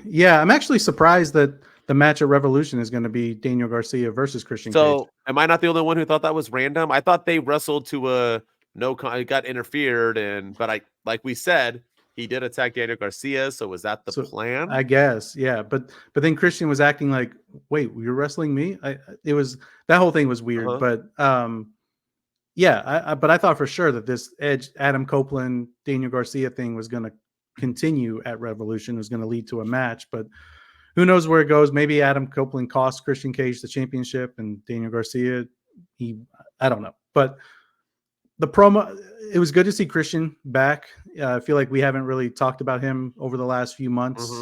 Speaker 3: Yeah, I'm actually surprised that the match at Revolution is going to be Daniel Garcia versus Christian Cage.
Speaker 2: So, am I not the only one who thought that was random? I thought they wrestled to a it got interfered, but like we said, he did attack Daniel Garcia. So was that the plan?
Speaker 3: I guess, yeah. But then Christian was acting like, "Wait, you're wrestling me?" It was that whole thing was weird, but yeah. But I thought for sure that this Edge, Adam Copeland, Daniel Garcia thing was going to continue at Revolution. It was going to lead to a match, but who knows where it goes? Maybe Adam Copeland cost Christian Cage the championship, and Daniel Garcia, I don't know. But the promo, it was good to see Christian back. I feel like we haven't really talked about him over the last few months.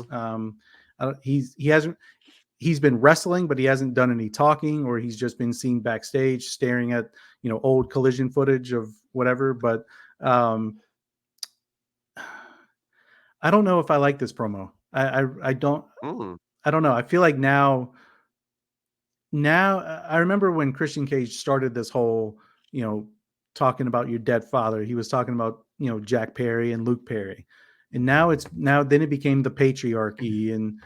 Speaker 3: He's been wrestling, but he hasn't done any talking, or he's just been seen backstage staring at, old Collision footage of whatever. But I don't know if I like this promo. I don't know. I feel like now I remember when Christian Cage started this whole, talking about your dead father. He was talking about, Jack Perry and Luke Perry. And then it became the patriarchy, and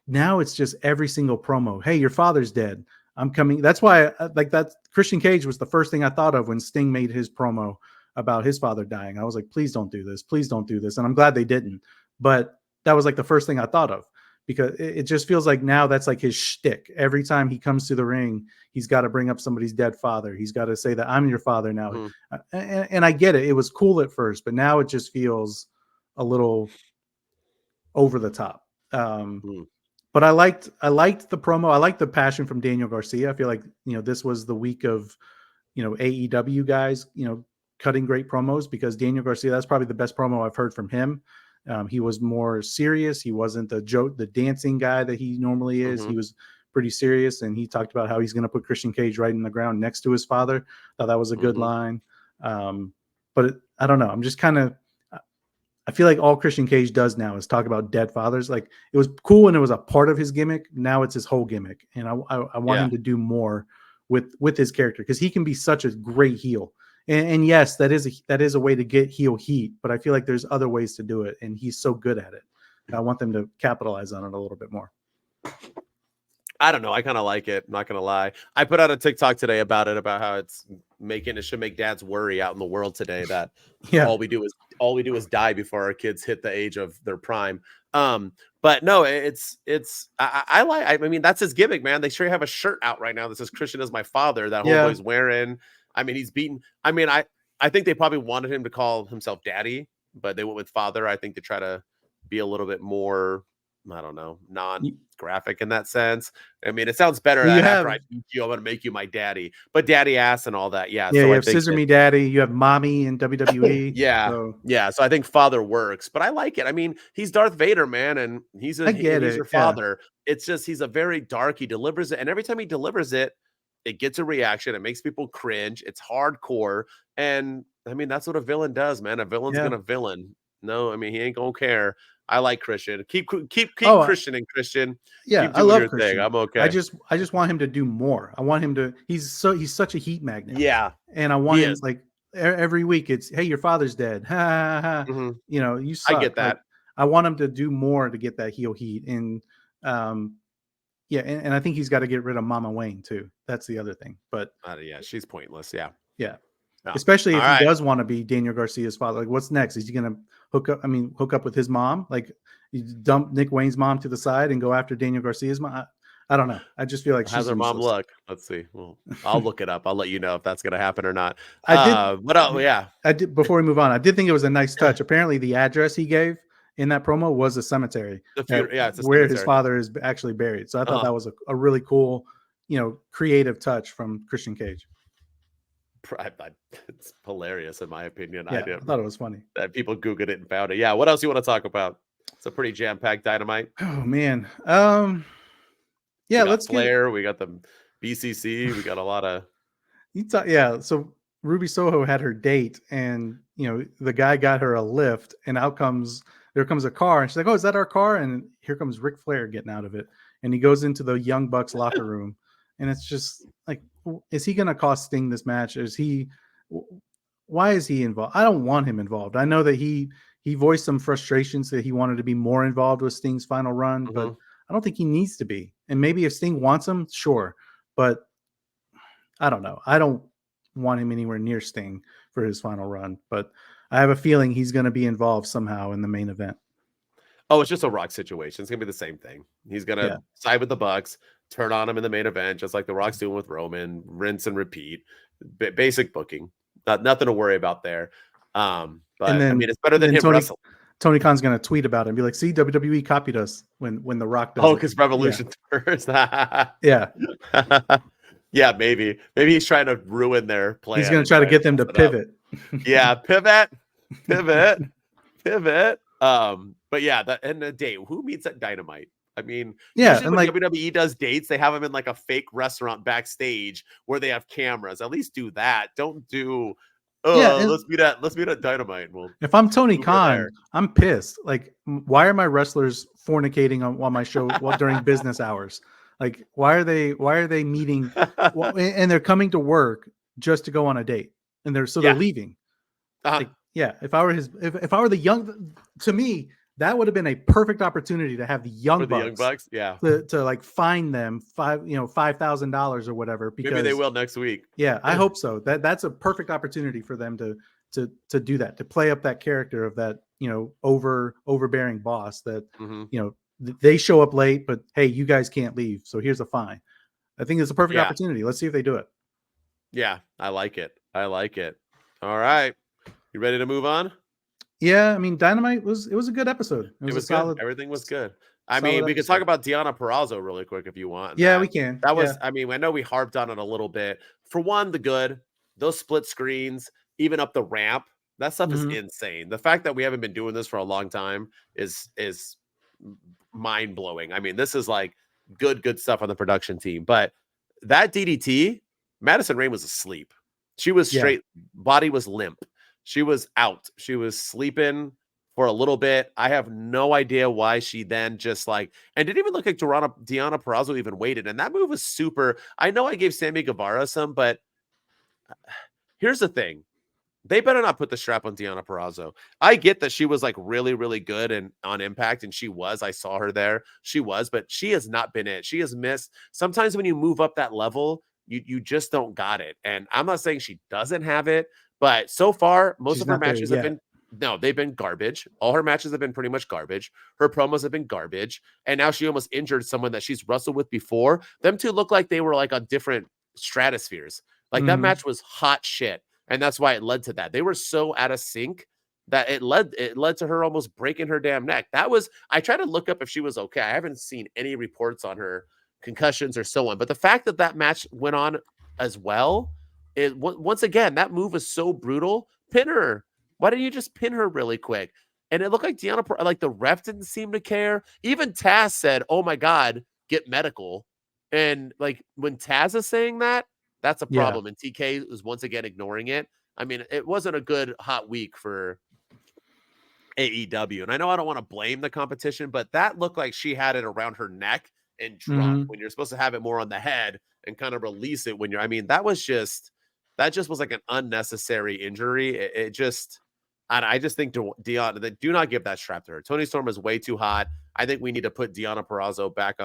Speaker 3: now it's just every single promo. Hey, your father's dead. I'm coming. That's why that Christian Cage was the first thing I thought of when Sting made his promo about his father dying. I was like, please don't do this. Please don't do this. And I'm glad they didn't. But that was like the first thing I thought of, because it just feels like now that's like his shtick. Every time he comes to the ring, he's got to bring up somebody's dead father. He's got to say that I'm your father now. And I get it. It was cool at first, but now it just feels a little over the top. But I liked the promo. I liked the passion from Daniel Garcia. I feel like, this was the week of, AEW guys, cutting great promos, because Daniel Garcia, that's probably the best promo I've heard from him. He was more serious. He wasn't the dancing guy that he normally is. He was pretty serious, and he talked about how he's going to put Christian Cage right in the ground next to his father. Thought that was a good line. But I don't know. I'm just kind of, I feel like all Christian Cage does now is talk about dead fathers. Like, it was cool when it was a part of his gimmick. Now it's his whole gimmick, and I want him to do more with his character, because he can be such a great heel. And yes, that is a way to get heel heat, but I feel like there's other ways to do it, and he's so good at it. I want them to capitalize on it a little bit more.
Speaker 2: I don't know. I kind of like it. I'm not gonna lie. I put out a TikTok today about how it should make dads worry out in the world today that all we do is die before our kids hit the age of their prime. But no, I mean, that's his gimmick, man. They sure have a shirt out right now that says "Christian is my father" that Homeboy's wearing. I mean, he's beaten. I mean, I think they probably wanted him to call himself daddy, but they went with father, I think, to try to be a little bit more, I don't know, non-graphic in that sense. I mean, it sounds better after I beat you, I'm going to make you my daddy. But daddy ass and all that, yeah.
Speaker 3: Yeah,
Speaker 2: so
Speaker 3: you
Speaker 2: I
Speaker 3: have
Speaker 2: think
Speaker 3: Scissor Me Daddy. You have Mommy in WWE.
Speaker 2: So I think father works. But I like it. I mean, he's Darth Vader, man, and he's your father. It's just he's a very dark. He delivers it, and every time he delivers it, it gets a reaction. It makes people cringe. It's hardcore. And I mean, that's what a villain does, man. A villain's gonna villain. No, I mean, he ain't gonna care. I like Christian. Keep Christian and Christian.
Speaker 3: Yeah,
Speaker 2: keep doing
Speaker 3: I love
Speaker 2: your
Speaker 3: Christian.
Speaker 2: thing. I'm okay.
Speaker 3: I just want him to do more. I want him to. He's such a heat magnet.
Speaker 2: Yeah,
Speaker 3: and I want him like every week. It's, hey, your father's dead. Ha ha ha. You suck.
Speaker 2: I get that.
Speaker 3: Like, I want him to do more to get that heel heat. And yeah, and I think he's got to get rid of Mama Wayne too. That's the other thing. But
Speaker 2: yeah, she's pointless. Yeah.
Speaker 3: Yeah.
Speaker 2: No.
Speaker 3: Especially if
Speaker 2: All right.
Speaker 3: he does want to be Daniel Garcia's father. Like, what's next? Is he going to hook up with his mom? Like, you dump Nick Wayne's mom to the side and go after Daniel Garcia's mom? I don't know. I just feel like
Speaker 2: How's
Speaker 3: she's
Speaker 2: her mom
Speaker 3: useless.
Speaker 2: look? Let's see. Well, I'll look it up. I'll let you know if that's going to happen or not.
Speaker 3: I did.
Speaker 2: But yeah.
Speaker 3: I did. Before we move on, I did think it was a nice touch. Apparently, the address he gave in that promo was a cemetery.
Speaker 2: It's a
Speaker 3: where his
Speaker 2: cemetery.
Speaker 3: father is actually buried. So I thought that was a really cool, creative touch from Christian Cage.
Speaker 2: It's hilarious in my opinion.
Speaker 3: Yeah, I thought it was funny
Speaker 2: that people Googled it and found it. Yeah. What else you want to talk about? It's a pretty jam-packed Dynamite.
Speaker 3: Oh man. Yeah, let's
Speaker 2: Flair. We got the BCC. We got a lot of.
Speaker 3: Yeah. So Ruby Soho had her date, and the guy got her a lift, and there comes a car, and she's like, "Oh, is that our car?" And here comes Ric Flair getting out of it, and he goes into the Young Bucks locker room, and it's just like, is he going to cost Sting this match? Why is he involved? I don't want him involved. I know that he voiced some frustrations that he wanted to be more involved with Sting's final run, but I don't think he needs to be. And maybe if Sting wants him, sure, but I don't know. I don't want him anywhere near Sting for his final run, but I have a feeling he's going to be involved somehow in the main event.
Speaker 2: Oh, it's just a Rock situation. It's going to be the same thing. He's going to side with the Bucks, turn on him in the main event, just like the Rock's doing with Roman, rinse and repeat. Basic booking. Nothing to worry about there. But then, I mean, it's better than him wrestling.
Speaker 3: Tony Khan's going to tweet about it and be like, see, WWE copied us when The Rock does
Speaker 2: because Revolution turns.
Speaker 3: Yeah.
Speaker 2: Yeah, maybe he's trying to ruin their plan.
Speaker 3: He's going to try to get them to pivot.
Speaker 2: Yeah, pivot. But yeah, and the date. Who meets at Dynamite? I mean,
Speaker 3: yeah,
Speaker 2: and when WWE does dates, they have them in like a fake restaurant backstage where they have cameras. At least do that. Don't do. Let's meet at Dynamite. Well,
Speaker 3: if I'm Tony Khan, I'm pissed. Like, why are my wrestlers fornicating on my show during business hours? Like, why are they meeting? And they're coming to work just to go on a date, and they're leaving. Like, yeah, if I were the young, to me, that would have been a perfect opportunity to have the Young Bucks, to like fine them $5,000 or whatever. Because
Speaker 2: maybe they will next week.
Speaker 3: Yeah, I hope so. That's a perfect opportunity for them to do that, to play up that character of that overbearing boss that they show up late, but hey, you guys can't leave, so here's a fine. I think it's a perfect opportunity. Let's see if they do it.
Speaker 2: Yeah, I like it. All right, you ready to move on?
Speaker 3: Yeah, I mean, Dynamite was a good episode. It was solid.
Speaker 2: Good. Everything was good. I mean, we could talk about Deonna Purrazzo really quick if you want.
Speaker 3: Yeah, we can.
Speaker 2: That was, I mean, I know we harped on it a little bit. For one, the good, those split screens, even up the ramp, that stuff is insane. The fact that we haven't been doing this for a long time is mind blowing. I mean, this is like good stuff on the production team. But that DDT, Madison Rayne was asleep. She was straight, body was limp. She was out. She was sleeping for a little bit. I have no idea why she then just and didn't even look like Deonna Purrazzo even waited. And that move was super. I know I gave Sammy Guevara some, but here's the thing. They better not put the strap on Deonna Purrazzo. I get that she was really, really good and on Impact, and she was. I saw her there. She was, but she has not been it. She has missed. Sometimes when you move up that level, you just don't got it. And I'm not saying she doesn't have it, but so far, most of her matches have been they've been garbage. All her matches have been pretty much garbage. Her promos have been garbage. And now she almost injured someone that she's wrestled with before. Them two look like they were on different stratospheres. That match was hot shit. And that's why it led to that. They were so out of sync that it led to her almost breaking her damn neck. I tried to look up if she was okay. I haven't seen any reports on her concussions or so on. But the fact that match went on as well, once again, that move was so brutal. Pin her. Why didn't you just pin her really quick? And it looked like Deonna, the ref didn't seem to care. Even Taz said, "Oh my God, get medical." And when Taz is saying that, that's a problem. And TK is once again ignoring it. I mean, it wasn't a good hot week for AEW. And I know I don't want to blame the competition, but that looked like she had it around her neck and drop when you're supposed to have it more on the head and kind of release it when you're. I mean, that just was like an unnecessary injury. I just think Deonna, do not give that strap to her. Toni Storm is way too hot. I think we need to put Deonna Purrazzo back,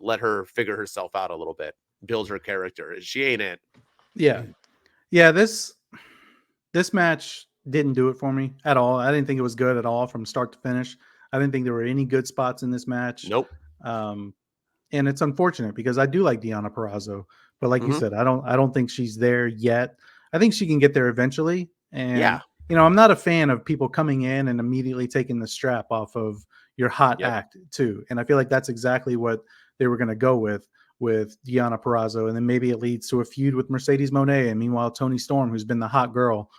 Speaker 2: let her figure herself out a little bit, build her character. She ain't it.
Speaker 3: Yeah. Yeah, this match didn't do it for me at all. I didn't think it was good at all from start to finish. I didn't think there were any good spots in this match.
Speaker 2: Nope.
Speaker 3: And it's unfortunate because I do like Deonna Purrazzo, but like you
Speaker 2: Mhm.
Speaker 3: said, I don't think she's there yet. I think she can get there eventually. And
Speaker 2: Yeah.
Speaker 3: I'm not a fan of people coming in and immediately taking the strap off of your hot
Speaker 2: Yep.
Speaker 3: act too. And I feel like that's exactly what they were going to go with Deonna Purrazzo. And then maybe it leads to a feud with Mercedes Moné. And meanwhile, Toni Storm, who's been the hot girl,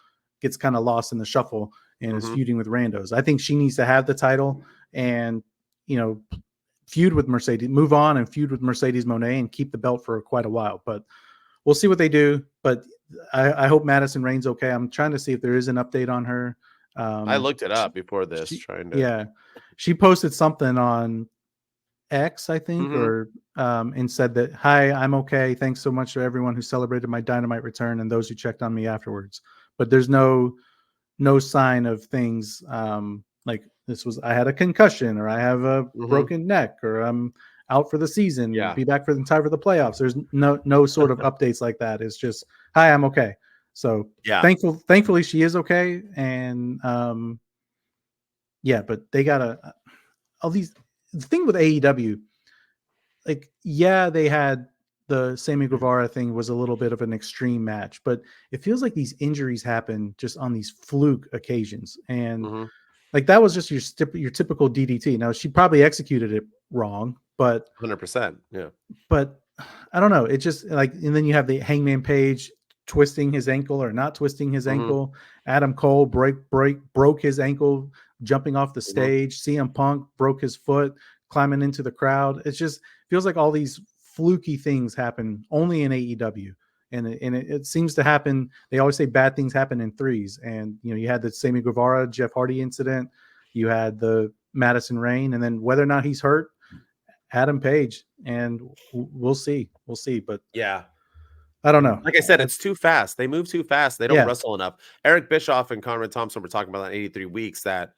Speaker 3: gets kind of lost in the shuffle and is
Speaker 2: Mhm.
Speaker 3: feuding with Randos. I think she needs to have the title and, feud with Mercedes, move on and feud with Mercedes Moné and keep the belt for quite a while. But we'll see what they do. But I hope Madison Rain's okay. I'm trying to see if there is an update on her.
Speaker 2: I looked it up before this, trying to.
Speaker 3: Yeah, she posted something on X, I think,
Speaker 2: Mhm.
Speaker 3: or and said that, "Hi, I'm okay. Thanks so much to everyone who celebrated my Dynamite return and those who checked on me afterwards." But there's no sign of things like I had a concussion or I have a
Speaker 2: Mhm.
Speaker 3: broken neck or I'm out for the season,
Speaker 2: Yeah.
Speaker 3: be back in time for the playoffs. There's no sort of updates like that. It's just, hi, I'm okay. So
Speaker 2: Yeah.
Speaker 3: thankfully she is okay. And yeah, but they gotta all these the thing with AEW, like, yeah, they had the Sammy Guevara thing was a little bit of an extreme match, but it feels like these injuries happen just on these fluke occasions. And
Speaker 2: Mhm.
Speaker 3: like that was just your typical DDT. Now she probably executed it wrong, but
Speaker 2: 100%. Yeah.
Speaker 3: I don't know. It just like, and then you have the Hangman Page twisting his ankle or not twisting his
Speaker 2: Mhm.
Speaker 3: ankle. Adam Cole broke his ankle jumping off the
Speaker 2: Mhm.
Speaker 3: stage. CM Punk broke his foot climbing into the crowd. It just feels like all these fluky things happen only in AEW. And it seems to happen. They always say bad things happen in threes. And, you had the Sammy Guevara, Jeff Hardy incident. You had the Madison Rain. And then whether or not he's hurt, Adam Page. And we'll see. We'll see. But
Speaker 2: Yeah.
Speaker 3: I don't know.
Speaker 2: Like I said, it's too fast. They move too fast. They don't
Speaker 3: Yeah.
Speaker 2: wrestle enough. Eric Bischoff and Conrad Thompson were talking about that in 83 weeks that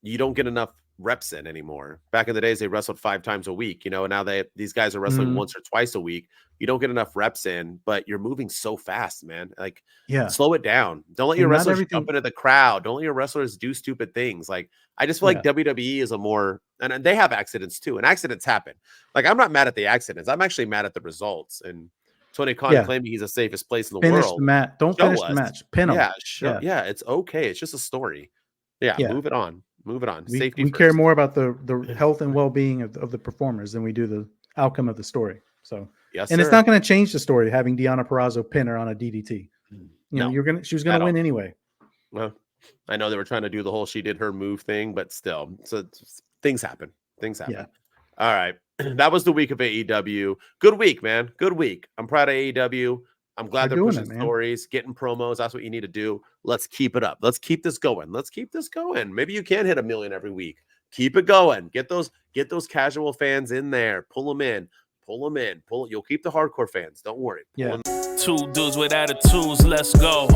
Speaker 2: you don't get enough reps in anymore. Back in the days, they wrestled 5 times a week, and now these guys are wrestling
Speaker 3: Mhm.
Speaker 2: once or twice a week. You don't get enough reps in, but you're moving so fast, man. Like,
Speaker 3: Yeah.
Speaker 2: slow it down. Don't let your
Speaker 3: And not
Speaker 2: wrestlers
Speaker 3: everything-
Speaker 2: jump into the crowd. Don't let your wrestlers do stupid things. Like, I just feel like WWE is a more, and they have accidents too, and accidents happen. Like, I'm not mad at the accidents. I'm actually mad at the results. And Tony Khan claiming he's the safest place in the
Speaker 3: Finish
Speaker 2: world.
Speaker 3: the match. Don't
Speaker 2: Show
Speaker 3: finish the
Speaker 2: us.
Speaker 3: match. Pin them.
Speaker 2: Yeah, it's okay. It's just a story. Yeah,
Speaker 3: Yeah.
Speaker 2: move it on. Move it on. Safety
Speaker 3: We
Speaker 2: first.
Speaker 3: care more about the health and well-being of the performers than we do the outcome of the story. So,
Speaker 2: Yes,
Speaker 3: and
Speaker 2: sir.
Speaker 3: it's not going to change the story having Deonna Purrazzo pin her on a DDT.
Speaker 2: No,
Speaker 3: she was going to win anyway.
Speaker 2: Well, I know they were trying to do the whole she did her move thing, but still, so things happen. Things happen.
Speaker 3: Yeah.
Speaker 2: All right, that was the week of AEW. Good week, man. Good week. I'm proud of AEW. I'm glad they're pushing stories, getting promos. That's what you need to do. Let's keep it up. Let's keep this going. Let's keep this going. Maybe you can hit 1 million every week. Keep it going. Get those casual fans in there. Pull them in. You'll keep the hardcore fans. Don't worry.
Speaker 3: Yeah.
Speaker 1: 2 dudes with attitudes. Let's go.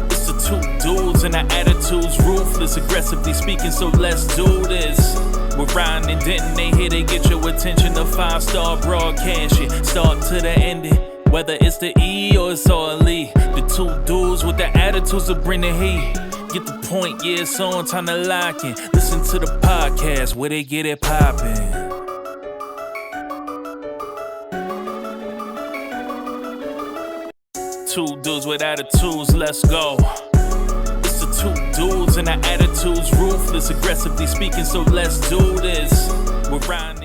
Speaker 1: It's the 2 dudes and the attitudes, ruthless, aggressively speaking. So let's do this. We're Ryan and Denton. They here to get your attention. The 5-star broadcast shit. Start to the ending. Whether it's the E or it's all E, the 2 dudes with the attitudes that bring the heat. Get the point, yeah, it's on, time to lock in. Listen to the podcast where they get it poppin'. 2 dudes with attitudes, let's go. It's the 2 dudes and the attitudes, ruthless, aggressively speaking, so let's do this. We're Ryan